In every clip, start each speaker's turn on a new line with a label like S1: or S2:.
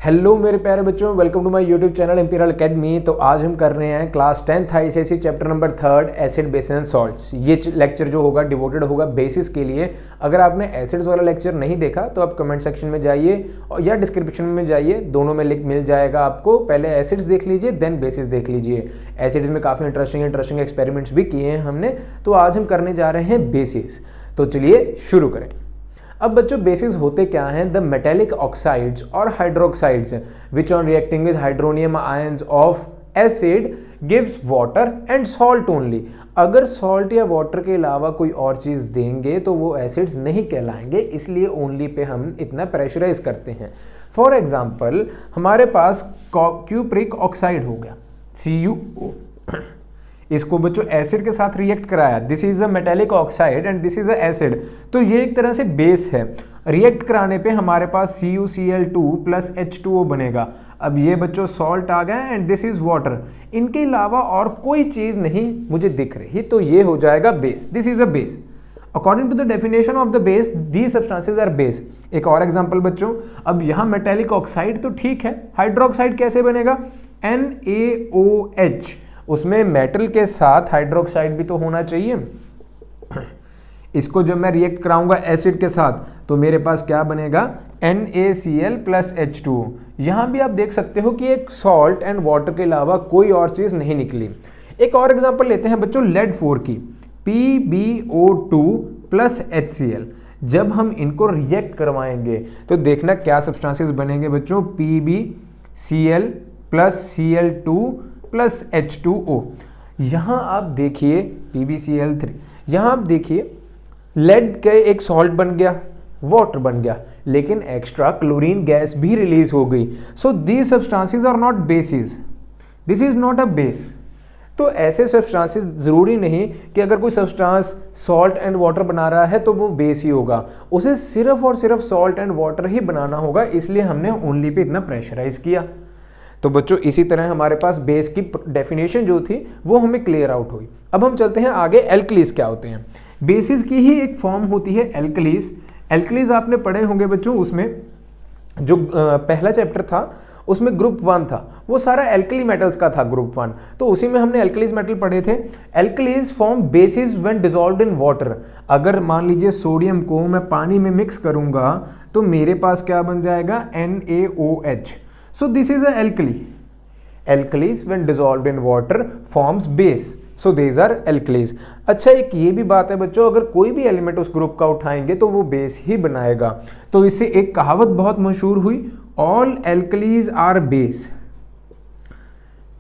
S1: Hello मेरे प्यारे बच्चों, welcome to my YouTube channel imperial academy. तो आज हम कर रहे हैं class 10th ICSE chapter number 3 acid base and salts. ये लेक्चर जो होगा डिवोटेड होगा बेसिस के लिए। अगर आपने एसिड्स वाला लेक्चर नहीं देखा तो आप कमेंट सेक्शन में जाइए और या डिस्क्रिप्शन में जाइए, दोनों में लिंक मिल जाएगा आपको। पहले एसिड्स देख लीजिए, देन बेसिस देख लीजिए। एसिड्स में काफ़ी इंटरेस्टिंग एक्सपेरिमेंट्स भी किए हैं हमने, तो आज हम करने जा रहे हैं बेसिस। तो चलिए शुरू करें। अब बच्चों बेसिस होते क्या हैं? द मेटेलिक ऑक्साइड्स और hydroxides which on reacting with hydronium ions of acid gives water and salt only. अगर सॉल्ट या वाटर के अलावा कोई और चीज़ देंगे तो वो एसिड्स नहीं कहलाएंगे, इसलिए ओनली पे हम इतना प्रेशराइज करते हैं। फॉर एग्जाम्पल हमारे पास क्यूप्रिक ऑक्साइड हो गया, CuO। इसको बच्चों एसिड के साथ रिएक्ट कराया, this is a metallic oxide and this is a acid, तो ये एक तरह से बेस है। रिएक्ट कराने पे हमारे पास CuCl2 प्लस H2O बनेगा। अब ये बच्चों सॉल्ट आ गया एंड दिस इज वाटर। इनके अलावा और कोई चीज नहीं मुझे दिख रही, तो ये हो जाएगा base. This is a base. According to the definition of the base, these substances are base. एक और एग्जांपल बच्चों, अब यहाँ मेटेलिक ऑक्साइड तो ठीक है, हाइड्रोक्साइड कैसे बनेगा? NaOH। उसमें मेटल के साथ हाइड्रोक्साइड भी तो होना चाहिए। इसको जब मैं रिएक्ट कराऊंगा एसिड के साथ तो मेरे पास क्या बनेगा? NaCl plus H2O। यहां भी आप देख सकते हो कि एक सॉल्ट एंड वाटर के अलावा कोई और चीज नहीं निकली। एक और एग्जांपल लेते हैं बच्चों लेड 4 की, PbO2 प्लस HCl। जब हम इनको रिएक्ट करवाएंगे तो देखना क्या सब्सटेंसेस बनेंगे बच्चों? PbCl plus Cl2 plus H2O। यहाँ आप देखिए PbCl3, यहाँ आप देखिए लेड के एक सॉल्ट बन गया, वाटर बन गया, लेकिन एक्स्ट्रा क्लोरीन गैस भी रिलीज हो गई। So these substances are not bases, this is not a base. तो ऐसे सब्सटेंसेस जरूरी नहीं कि अगर कोई सब्सटेंस सॉल्ट एंड वाटर बना रहा है तो वो बेस ही होगा, उसे सिर्फ और सिर्फ सॉल्ट एंड वाटर ही बनाना होगा, इसलिए हमने ओनली पे इतना प्रेशराइज किया। तो बच्चों इसी तरह हमारे पास बेस की डेफिनेशन जो थी वो हमें क्लियर आउट हुई। अब हम चलते हैं आगे, एल्कलीज क्या होते हैं। बेसिस की ही एक फॉर्म होती है एल्कलीज। एल्कलीज आपने पढ़े होंगे बच्चों, उसमें जो पहला चैप्टर था उसमें ग्रुप 1 था, वो सारा एल्कली मेटल्स का था ग्रुप 1, तो उसी में हमने एल्कलीज मेटल पढ़े थे। Alkalis form basis when dissolved in water. अगर मान लीजिए सोडियम को मैं पानी में मिक्स करूंगा तो मेरे पास क्या बन जाएगा? NaOH। So this is a alkali. Alkalis when dissolved in water forms base. So these are alkalis. अच्छा, एक ये भी बात है बच्चों, अगर कोई भी एलिमेंट उस ग्रुप का उठाएंगे तो वो बेस ही बनाएगा। तो इससे एक कहावत बहुत मशहूर हुई, ऑल एल्कलीज आर बेस,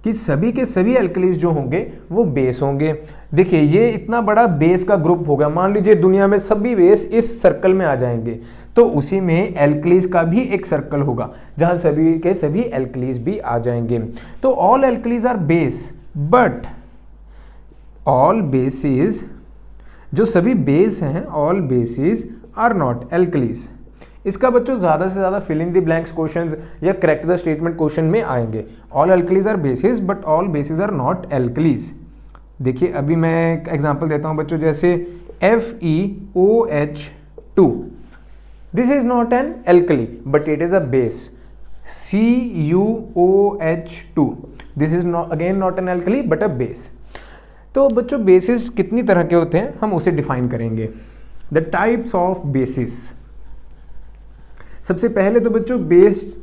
S1: कि सभी के सभी एल्कलीज जो होंगे वो बेस होंगे। देखिए ये इतना बड़ा बेस का ग्रुप होगा, मान लीजिए दुनिया में सभी बेस इस सर्कल में आ जाएंगे, तो उसी में एल्कलीज का भी एक सर्कल होगा जहां सभी के सभी एल्कलीज भी आ जाएंगे। तो all alkalis are base, but all bases, जो सभी बेस हैं, all bases are not alkalis. इसका बच्चों ज़्यादा से ज़्यादा fill in the blanks questions या करेक्ट द स्टेटमेंट क्वेश्चन में आएंगे। All alkalis are bases but all bases are not alkalis. देखिए अभी मैं एक एग्जांपल देता हूं बच्चों, जैसे FeOH2, this is not an alkali but it is a base. CuOH2, this is again not an alkali but a base. तो बच्चों बेसिस कितनी तरह के होते हैं हम उसे डिफाइन करेंगे। The types of bases. सबसे पहले तो बच्चों बेस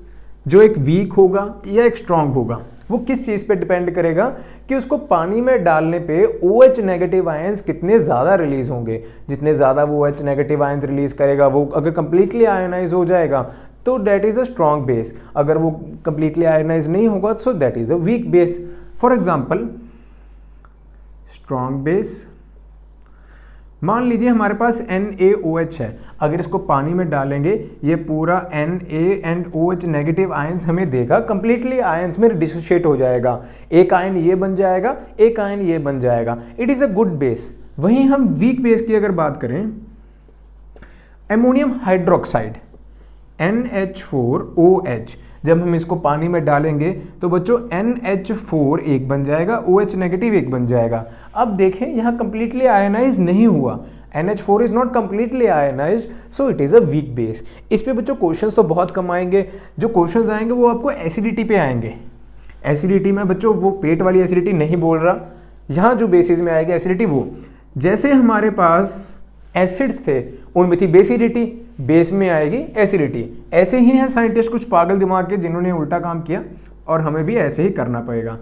S1: जो एक वीक होगा या एक स्ट्रांग होगा, वो किस चीज़ पे डिपेंड करेगा कि उसको पानी में डालने पे OH नेगेटिव आयंस कितने ज़्यादा रिलीज होंगे। जितने ज़्यादा वो OH नेगेटिव आयंस रिलीज करेगा, वो अगर कंप्लीटली आयोनाइज हो जाएगा तो that is a strong base. अगर वो कंप्लीटली आयोनाइज नहीं होगा so that is a weak base. For example strong base, मान लीजिए हमारे पास NaOH है, अगर इसको पानी में डालेंगे ये पूरा Na and OH negative ions हमें देगा, कंप्लीटली आयंस में डिसोशिएट हो जाएगा। एक आयन ये बन जाएगा, एक आयन ये बन जाएगा, it is a good base. वहीं हम वीक बेस की अगर बात करें, अमोनियम हाइड्रोक्साइड NH4OH, जब हम इसको पानी में डालेंगे तो बच्चों NH4 एक बन जाएगा, OH नेगेटिव एक बन जाएगा। अब देखें यहाँ कंप्लीटली आयनाइज नहीं हुआ, NH4 is not completely ionised, so it is a weak base. इस पे बच्चों क्वेश्चंस तो बहुत कम आएंगे, जो क्वेश्चंस आएंगे वो आपको एसिडिटी पे आएंगे। एसिडिटी में बच्चों वो पेट वाली एसिडिटी नहीं बोल रहा, यहाँ जो बेसिस में आएगी एसिडिटी वो, जैसे हमारे पास एसिड्स थे उनमें थी बेसिडिटी, बेस में आएगी एसिडिटी। ऐसे ही हैं साइंटिस्ट कुछ पागल दिमाग के जिन्होंने उल्टा काम किया, और हमें भी ऐसे ही करना पड़ेगा।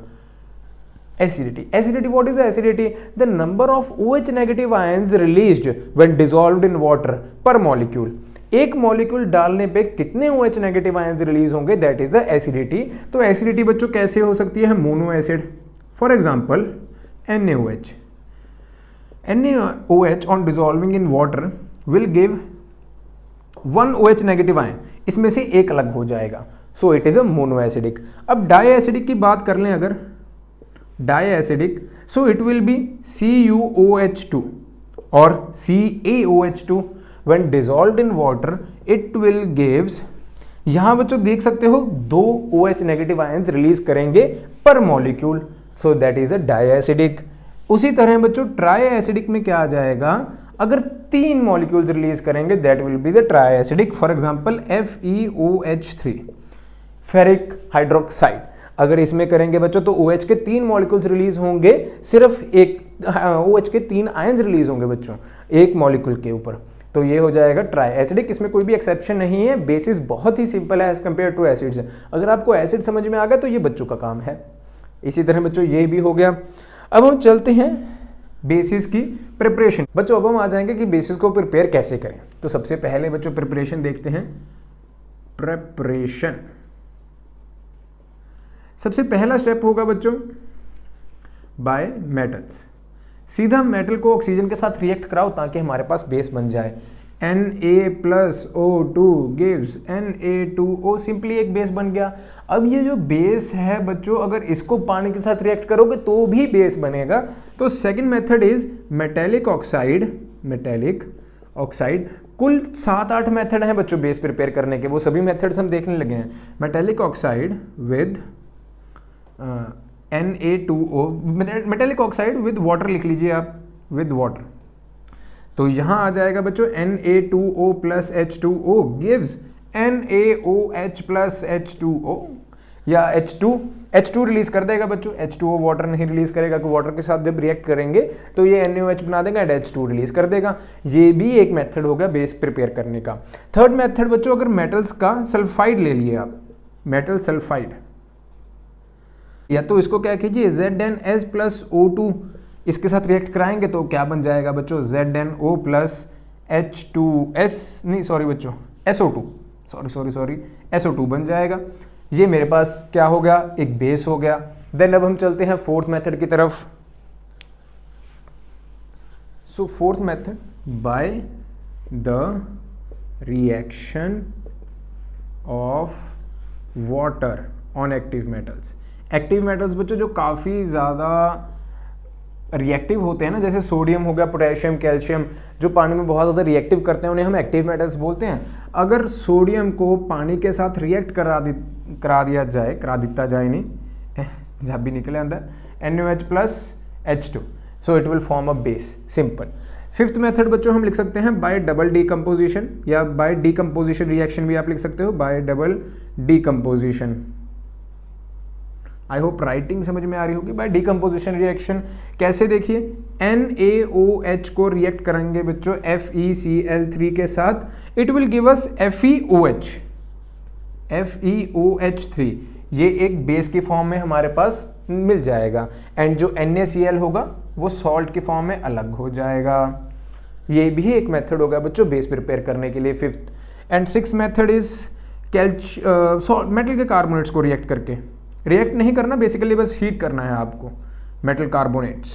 S1: Acidity what is the acidity? The number of OH negative ions released when dissolved in water पर मॉलिक्यूल। एक मॉलिक्यूल डालने पे कितने OH नेगेटिव आयंस रिलीज होंगे, दैट इज द एसिडिटी। तो एसिडिटी बच्चों कैसे हो सकती है? Mono acid, for example NaOH। NaOH on dissolving in water will give 1 OH negative ion, इसमें से एक अलग हो जाएगा, सो इट इज अ मोनोएसिडिक। अब डाईएसिडिक की बात कर लें अगर, diacidic, so it will be CuOH2 और CaOH2 when dissolved in water it will gives, यहां बच्चों देख सकते हो 2 OH नेगेटिव आयंस रिलीज करेंगे पर molecule, so that is a diacidic. उसी तरह बच्चों ट्राई एसिडिक में क्या आ जाएगा? अगर 3 मॉलिक्यूल्स रिलीज करेंगे that will be the try acidic, for example FeOH3 ferric hydroxide. अगर इसमें करेंगे बच्चों तो OH के 3 मॉलिक्यूल्स रिलीज होंगे, सिर्फ एक OH के 3 आयंस रिलीज होंगे बच्चों एक मॉलिक्यूल के ऊपर, तो ये हो जाएगा ट्राई एसिडिक। इसमें कोई भी एक्सेप्शन नहीं है, बेसिस बहुत ही सिंपल है एज कंपेयर टू एसिड्स। अगर आपको एसिड समझ में आ गया तो ये बच्चों का काम है। इसी तरह बच्चों ये भी हो गया। अब हम चलते हैं बेसिस की प्रिपरेशन। बच्चों अब हम आ जाएंगे कि बेसिस को प्रिपेयर कैसे करें। तो सबसे पहले बच्चों प्रिपरेशन देखते हैं। प्रिपरेशन सबसे पहला स्टेप होगा बच्चों बाय मेटल्स। सीधा मेटल को ऑक्सीजन के साथ रिएक्ट कराओ ताकि हमारे पास बेस बन जाए। Na+O2 gives Na2O, सिंपली एक बेस बन गया। अब ये जो बेस है बच्चों, अगर इसको पानी के साथ रिएक्ट करोगे तो भी बेस बनेगा। तो second method is metallic oxide. Metallic oxide, कुल 7-8 मेथड हैं बच्चों बेस प्रिपेयर करने के, वो सभी मेथड्स हम देखने लगे हैं। Metallic oxide with Na2O, metallic oxide with water लिख लीजिए आप, विद वाटर। तो यहां आ जाएगा बच्चों Na2O plus H2O gives NaOH plus H2O, या H2 रिलीज कर देगा बच्चों। H2O वाटर नहीं रिलीज करेगा, कि वाटर के साथ जब रिएक्ट करेंगे तो ये NaOH बना देगा एंड H2 रिलीज कर देगा। ये भी एक मेथड होगा बेस प्रिपेयर करने का। थर्ड मेथड बच्चों, अगर मेटल्स का सल्फाइड ले लिए आप, मेटल सल्फाइड, या तो इसको क्या कीजिए ZnS+O2 इसके साथ रिएक्ट कराएंगे तो क्या बन जाएगा बच्चों ZnO plus H2S, नहीं सॉरी बच्चों SO2, सॉरी SO2 बन जाएगा। ये मेरे पास क्या हो गया? एक बेस हो गया। देन अब हम चलते हैं फोर्थ मेथड की तरफ। So fourth method by the reaction of water on active metals. Active metals बच्चों जो काफ़ी ज़्यादा रिएक्टिव होते हैं ना, जैसे सोडियम हो गया, पोटेशियम, कैल्शियम, जो पानी में बहुत ज़्यादा रिएक्टिव करते हैं उन्हें हम एक्टिव मेटल्स बोलते हैं। अगर सोडियम को पानी के साथ रिएक्ट करा दिता जाए नहीं जब भी निकले अंदर NaOH plus H2, so it will form a base, simple. Fifth method बच्चों हम लिख सकते हैं बाय डबल डीकम्पोजिशन, या बाय डीकम्पोजिशन रिएक्शन भी आप लिख सकते हो, bye double decomposition. I hope writing समझ में आ रही होगी। बाय डीकम्पोजिशन रिएक्शन कैसे? देखिए NaOH को रिएक्ट करेंगे बच्चों FeCl3 के साथ, it will give us FeOH3। ये एक बेस की फॉर्म में हमारे पास मिल जाएगा, एंड जो NaCl होगा वो सॉल्ट की फॉर्म में अलग हो जाएगा। ये भी एक मेथड होगा बच्चों बेस प्रिपेयर करने के लिए, fifth. And six method is metal के कार्बोनेट्स को रिएक्ट करके, रिएक्ट नहीं करना बेसिकली, बस हीट करना है आपको metal carbonates.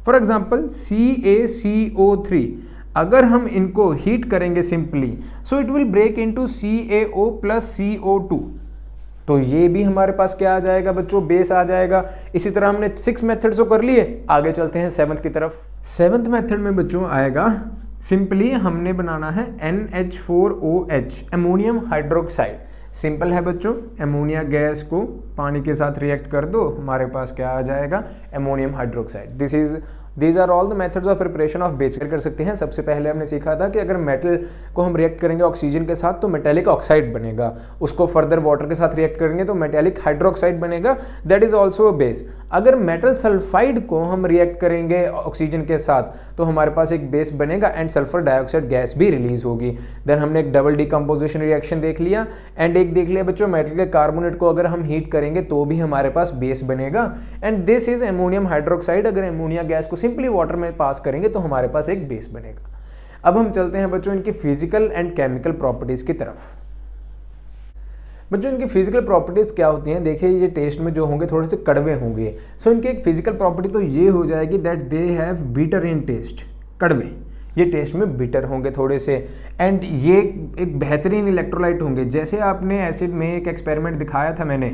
S1: For example CaCO3, अगर हम इनको हीट करेंगे simply, so it will break into CaO plus CO2, तो ये भी हमारे पास क्या आ जाएगा बच्चों? बेस आ जाएगा। इसी तरह हमने 6 मेथड्स को कर लिए, आगे चलते हैं 7th की तरफ। 7th मेथड में बच्चों आएगा सिंपली हमने बनाना है NH4OH, अमोनियम हाइड्रोक्साइड। सिंपल है बच्चों, अमोनिया गैस को पानी के साथ रिएक्ट कर दो, हमारे पास क्या आ जाएगा? Ammonium hydroxide. This is these are all the methods of preparation of base कर सकते हैं। सबसे पहले हमने सीखा था कि अगर मेटल को हम रिएक्ट करेंगे ऑक्सीजन के साथ तो मेटेलिक ऑक्साइड बनेगा, उसको फर्दर वाटर के साथ रिएक्ट करेंगे तो मेटेलिक हाइड्रोक्साइड बनेगा, that is also a base. अगर मेटल सल्फाइड को हम रिएक्ट करेंगे ऑक्सीजन के साथ तो हमारे पास एक बेस बनेगा एंड सल्फर डाइऑक्साइड गैस भी रिलीज होगी। देन हमने एक डबल डिकम्पोजिशन रिएक्शन देख लिया एंड एक देख लिया बच्चों मेटल के कार्बोनेट को अगर हम हीट करेंगे तो भी हमारे पास बेस बनेगा and this is ammonium hydroxide. अगर एमोनिया गैस को सिंपली वाटर में पास करेंगे तो हमारे पास एक बेस बनेगा। अब हम चलते हैं बच्चों इनकी फिजिकल एंड केमिकल प्रॉपर्टीज की तरफ। बच्चों इनकी फिजिकल प्रॉपर्टीज क्या होती हैं, देखिए ये टेस्ट में जो होंगे थोड़े से कड़वे होंगे। सो इनकी एक फिजिकल प्रॉपर्टी तो ये हो जाएगी that they have bitter in taste, कड़वे, ये टेस्ट में बिटर होंगे थोड़े से एंड ये एक बेहतरीन इलेक्ट्रोलाइट होंगे। जैसे आपने एसिड में एक एक्सपेरिमेंट दिखाया था मैंने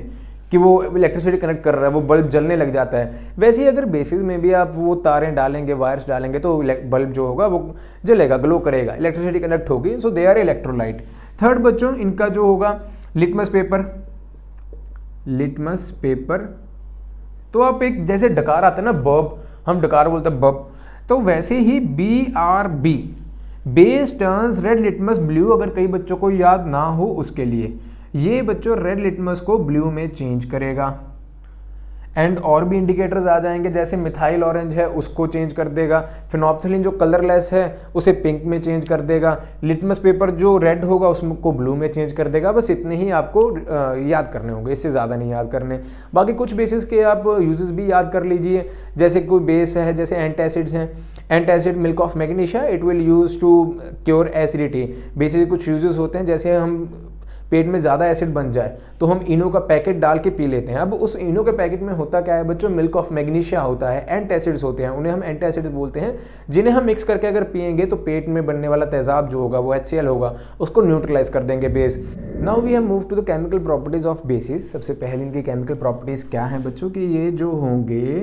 S1: कि वो इलेक्ट्रिसिटी कनेक्ट कर रहा है, वो बल्ब जलने लग जाता है, वैसे ही अगर बेसिस में भी आप वो तारें डालेंगे, वायर्स डालेंगे तो बल्ब जो होगा वो जलेगा, ग्लो करेगा, इलेक्ट्रिसिटी कनेक्ट होगी। सो दे आर इलेक्ट्रोलाइट। थर्ड बच्चों इनका जो होगा लिटमस पेपर, लिटमस पेपर तो आप एक जैसे डकार आता है ना बब, हम डकार बोलते हैं बब, तो वैसे ही BRB base turns red litmus blue, अगर कई बच्चों को याद ना हो उसके लिए ये बच्चों रेड लिटमस को ब्लू में चेंज करेगा। एंड और भी इंडिकेटर्स आ जाएंगे जैसे मिथाइल ऑरेंज है उसको चेंज कर देगा, फिनोप्सिलिन जो कलरलेस है उसे पिंक में चेंज कर देगा, लिटमस पेपर जो रेड होगा उसको ब्लू में चेंज कर देगा। बस इतने ही आपको याद करने होंगे, इससे ज़्यादा नहीं याद करने। बाकी कुछ बेसिस के आप यूजेस भी याद कर लीजिए, जैसे कोई बेस है जैसे एंटासिड्स हैं, antacid milk of magnesia it will use to cure acidity. Basically कुछ यूजेस होते हैं जैसे हम पेट में ज़्यादा एसिड बन जाए तो हम इनो का पैकेट डाल के पी लेते हैं। अब उस इनो के पैकेट में होता क्या है बच्चों, मिल्क ऑफ मैग्नीशिया होता है, एंटासिड्स होते हैं, उन्हें हम एंटासिड्स बोलते हैं, जिन्हें हम मिक्स करके अगर पिएंगे तो पेट में बनने वाला तेजाब जो होगा वो HCl होगा, उसको न्यूट्रलाइज कर देंगे base. Now we have move to the chemical properties of bases. सबसे पहले इनकी केमिकल प्रॉपर्टीज क्या हैं बच्चों कि ये जो होंगे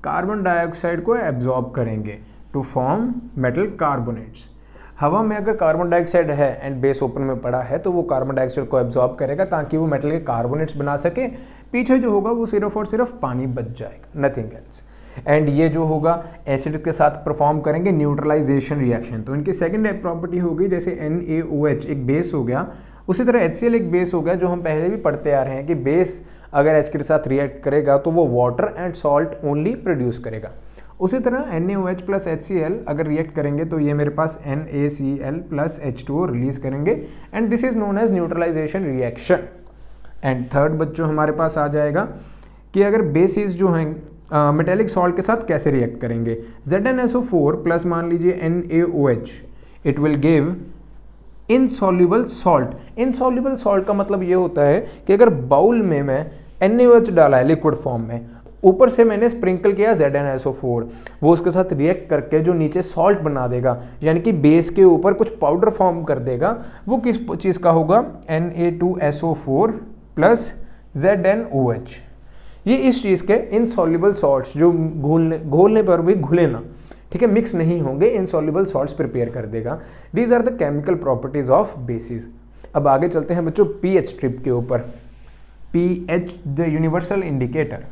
S1: कार्बन डाइऑक्साइड को एब्जॉर्ब करेंगे टू फॉर्म मेटल कार्बोनेट्स। हवा में अगर कार्बन डाइऑक्साइड है एंड बेस ओपन में पड़ा है तो वो कार्बन डाइऑक्साइड को एब्जॉर्ब करेगा ताकि वो मेटल के कार्बोनेट्स बना सके, पीछे जो होगा वो सिर्फ और सिर्फ पानी बच जाएगा, नथिंग एल्स। एंड ये जो होगा एसिड के साथ परफॉर्म करेंगे न्यूट्रलाइजेशन रिएक्शन। तो इनकी सेकंड प्रॉपर्टी होगी जैसे NaOH एक बेस हो गया, उसी तरह HCl एक बेस हो गया, जो हम पहले भी पढ़ते आ रहे हैं कि बेस अगर एसिड के साथ रिएक्ट करेगा तो वो water and salt only produce करेगा। उसी तरह NaOH प्लस HCl अगर रिएक्ट करेंगे तो ये मेरे पास NaCl प्लस H2O रिलीज करेंगे and this is known as neutralisation reaction. And third बच्चों हमारे पास आ जाएगा कि अगर बेसिस जो हैं मेटेलिक सॉल्ट के साथ कैसे रिएक्ट करेंगे। ZnSO4 प्लस मान लीजिए NaOH it will give insoluble salt. Insoluble salt का मतलब ये होता है कि अगर बाउल में मैं NaOH डाला है लिक्विड फॉर्म में, ऊपर से मैंने स्प्रिंकल किया ZnSO4, वो उसके साथ रिएक्ट करके जो नीचे सॉल्ट बना देगा, यानी कि बेस के ऊपर कुछ पाउडर फॉर्म कर देगा, वो किस चीज़ का होगा Na2SO4 प्लस ZnOH। ये इस चीज़ के इनसॉल्युबल सॉल्ट्स जो घोलने पर भी घुले ना, ठीक है, मिक्स नहीं होंगे, इनसॉल्युबल सॉल्ट्स प्रिपेयर कर देगा। These are the chemical properties of bases. अब आगे चलते हैं बच्चों pH ट्रिप के ऊपर। pH the universal indicator.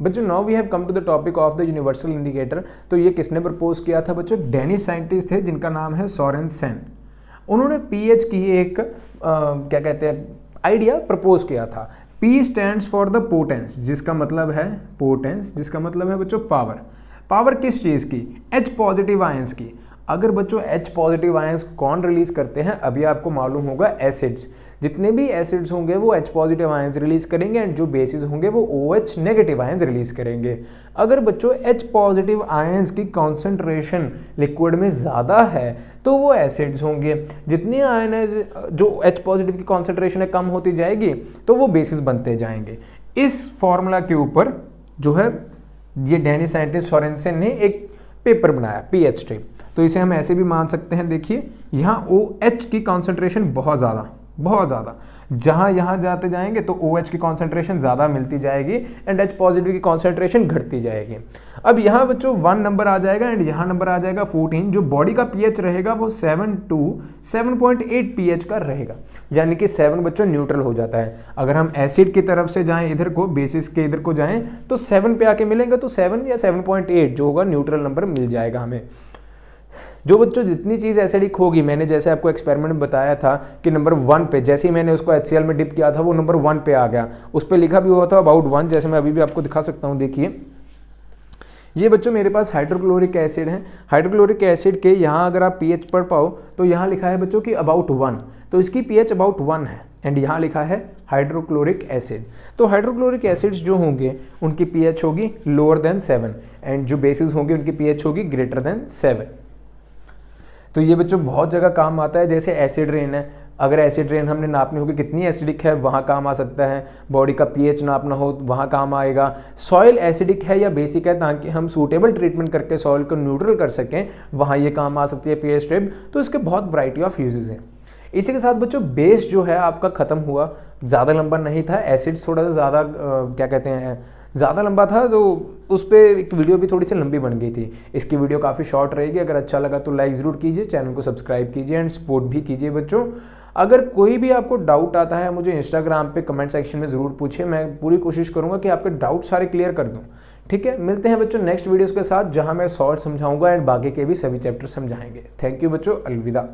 S1: बच्चों now we have come to the topic of the universal indicator. तो ये किसने प्रपोज किया था बच्चों, डेनिश साइंटिस्ट थे जिनका नाम है सोरेनसेन। उन्होंने pH की एक क्या कहते हैं आइडिया प्रपोज किया था। P stands for the potence, जिसका मतलब है पोटेंस, जिसका मतलब है बच्चों पावर। पावर किस चीज़ की, H पॉजिटिव आयंस की। अगर बच्चों H पॉजिटिव आयंस कौन रिलीज करते हैं, अभी आपको मालूम होगा एसिड्स। जितने भी एसिड्स होंगे वो H पॉजिटिव आयंस रिलीज करेंगे एंड जो बेसिस होंगे वो OH नेगेटिव आयंस रिलीज करेंगे। अगर बच्चों H पॉजिटिव आयंस की कॉन्सेंट्रेशन लिक्विड में ज़्यादा है तो वो एसिड्स होंगे। जितने आयन जो H पॉजिटिव की कॉन्सेंट्रेशन है कम होती जाएगी तो वो बेसिस बनते जाएंगे। इस फॉर्मूला के ऊपर जो है ये डेनिश साइंटिस्ट सोरेनसेन ने एक पेपर बनाया pH ट्रिप। तो इसे हम ऐसे भी मान सकते हैं, देखिए यहाँ OH की कॉन्सेंट्रेशन बहुत ज़्यादा, बहुत ज़्यादा। जहाँ यहाँ जाते जाएंगे तो OH की कॉन्सेंट्रेशन ज़्यादा मिलती जाएगी एंड H पॉजिटिव की कॉन्सेंट्रेशन घटती जाएगी। अब यहाँ बच्चों 1 नंबर आ जाएगा एंड यहाँ नंबर आ जाएगा 14। जो बॉडी का pH रहेगा वो 7 to 7.8 pH का रहेगा, यानी कि 7 बच्चों न्यूट्रल हो जाता है। अगर हम एसिड की तरफ से जाएं इधर को, बेसिस के इधर को जाएं तो 7 पे आके मिलेंगे, तो 7 या 7.8 जो होगा न्यूट्रल नंबर मिल जाएगा हमें। जो बच्चों जितनी चीज़ एसिडिक होगी, मैंने जैसे आपको एक्सपेरिमेंट में बताया था कि नंबर 1 पे, जैसे ही मैंने उसको HCl में डिप किया था वो नंबर 1 पे आ गया, उस पर लिखा भी हुआ था अबाउट 1, जैसे मैं अभी भी आपको दिखा सकता हूँ। देखिए ये बच्चों मेरे पास हाइड्रोक्लोरिक एसिड है। हाइड्रोक्लोरिक एसिड के यहाँ अगर आप pH पढ़ पाओ तो यहाँ लिखा है बच्चों कि अबाउट 1, तो इसकी pH अबाउट 1 है एंड यहाँ लिखा है हाइड्रोक्लोरिक एसिड। तो हाइड्रोक्लोरिक एसिड्स जो होंगे उनकी pH होगी लोअर देन 7 एंड जो बेसिस होंगे उनकी pH होगी ग्रेटर देन 7। तो ये बच्चों बहुत जगह काम आता है। जैसे एसिड रेन है, अगर एसिड रेन हमने नापनी होगी कितनी एसिडिक है, वहाँ काम आ सकता है। बॉडी का pH नापना हो वहाँ काम आएगा। सॉइल एसिडिक है या बेसिक है, ताकि हम सूटेबल ट्रीटमेंट करके सॉइल को न्यूट्रल कर सकें, वहाँ ये काम आ सकती है pH स्ट्रिप। तो इसके बहुत वैरायटी ऑफ यूजेस हैं। इसी के साथ बच्चों बेस जो है आपका ख़त्म हुआ, ज़्यादा लंबा नहीं था। एसिड्स थोड़ा सा ज़्यादा क्या कहते हैं, ज़्यादा लंबा था, तो उस पर एक वीडियो भी थोड़ी सी लंबी बन गई थी। इसकी वीडियो काफ़ी शॉर्ट रहेगी। अगर अच्छा लगा तो लाइक ज़रूर कीजिए, चैनल को सब्सक्राइब कीजिए एंड सपोर्ट भी कीजिए बच्चों। अगर कोई भी आपको डाउट आता है मुझे इंस्टाग्राम पे कमेंट सेक्शन में ज़रूर पूछिए, मैं पूरी कोशिश करूँगा कि आपके डाउट सारे क्लियर कर दूँ। ठीक है, मिलते हैं बच्चों नेक्स्ट वीडियोज़ के साथ, जहाँ मैं सॉल्ट समझाऊँगा एंड बाकी के भी सभी चैप्टर समझाएंगे। थैंक यू बच्चों, अलविदा।